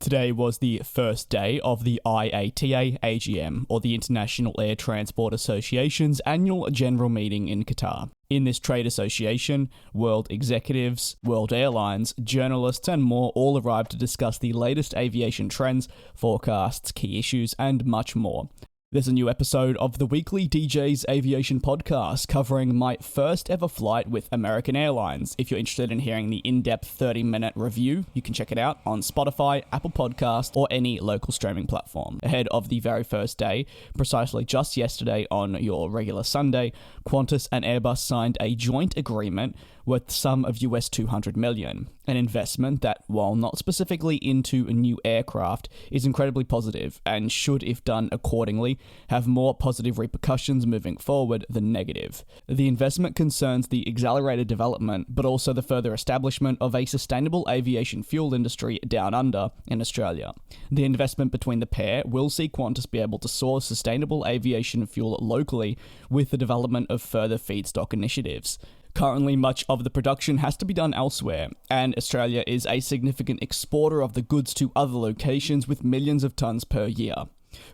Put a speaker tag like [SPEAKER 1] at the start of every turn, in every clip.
[SPEAKER 1] Today was the first day of the IATA AGM, or the International Air Transport Association's annual general meeting in Qatar. In this trade association, world executives, world airlines, journalists, and more all arrived to discuss the latest aviation trends, forecasts, key issues, and much more. There's a new episode of the weekly DJ's Aviation podcast covering my first ever flight with American Airlines. If you're interested in hearing the in-depth 30-minute review, you can check it out on Spotify, Apple Podcasts, or any local streaming platform. Ahead of the very first day, precisely just yesterday on your regular Sunday, Qantas and Airbus signed a joint agreement worth the sum of US $200 million, an investment that, while not specifically into a new aircraft, is incredibly positive and should, if done accordingly, have more positive repercussions moving forward than negative. The investment concerns the accelerated development, but also the further establishment of a sustainable aviation fuel industry down under in Australia. The investment between the pair will see Qantas be able to source sustainable aviation fuel locally with the development of further feedstock initiatives. Currently, much of the production has to be done elsewhere, and Australia is a significant exporter of the goods to other locations with millions of tonnes per year.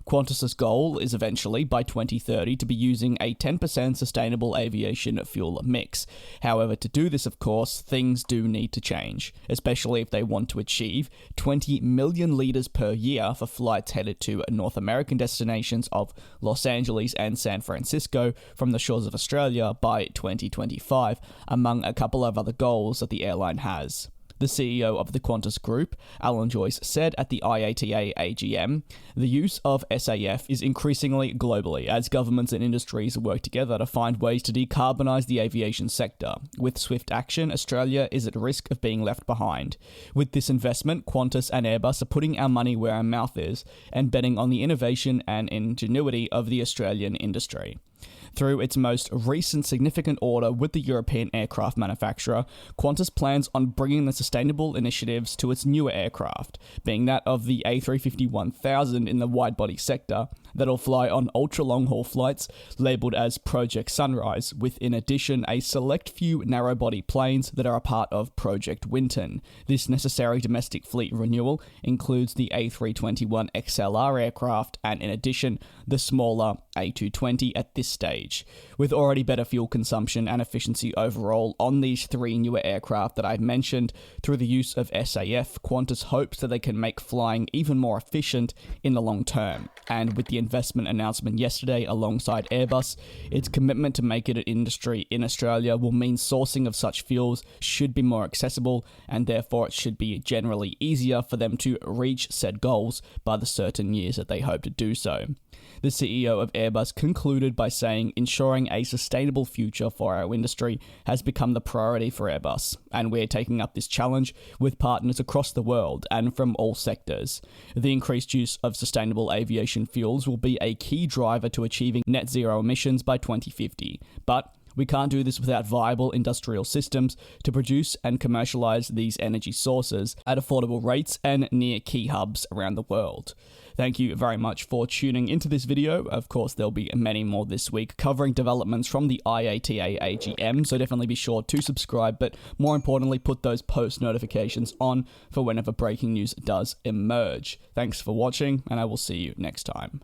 [SPEAKER 1] Qantas's goal is eventually, by 2030, to be using a 10% sustainable aviation fuel mix. However, to do this, of course, things do need to change, especially if they want to achieve 20 million litres per year for flights headed to North American destinations of Los Angeles and San Francisco from the shores of Australia by 2025, among a couple of other goals that the airline has. The CEO of the Qantas Group, Alan Joyce, said at the IATA AGM, the use of SAF is increasingly globally as governments and industries work together to find ways to decarbonise the aviation sector. With swift action, Australia is at risk of being left behind. With this investment, Qantas and Airbus are putting our money where our mouth is and betting on the innovation and ingenuity of the Australian industry. Through its most recent significant order with the European aircraft manufacturer, Qantas plans on bringing the sustainable initiatives to its newer aircraft, being that of the A321,000 in the wide-body sector, that'll fly on ultra-long-haul flights labelled as Project Sunrise, with in addition a select few narrow-body planes that are a part of Project Winton. This necessary domestic fleet renewal includes the A321XLR aircraft and, in addition, the smaller A220 at this stage. With already better fuel consumption and efficiency overall on these three newer aircraft that I've mentioned, through the use of SAF, Qantas hopes that they can make flying even more efficient in the long term. And with the investment announcement yesterday alongside Airbus, its commitment to make it an industry in Australia will mean sourcing of such fuels should be more accessible, and therefore it should be generally easier for them to reach said goals by the certain years that they hope to do so. The CEO of Airbus concluded by saying ensuring a sustainable future for our industry has become the priority for Airbus, and we're taking up this challenge with partners across the world and from all sectors. The increased use of sustainable aviation fuels will be a key driver to achieving net zero emissions by 2050, but we can't do this without viable industrial systems to produce and commercialize these energy sources at affordable rates and near key hubs around the world. Thank you very much for tuning into this video. Of course, there'll be many more this week covering developments from the IATA AGM, so definitely be sure to subscribe, but more importantly, put those post notifications on for whenever breaking news does emerge. Thanks for watching, and I will see you next time.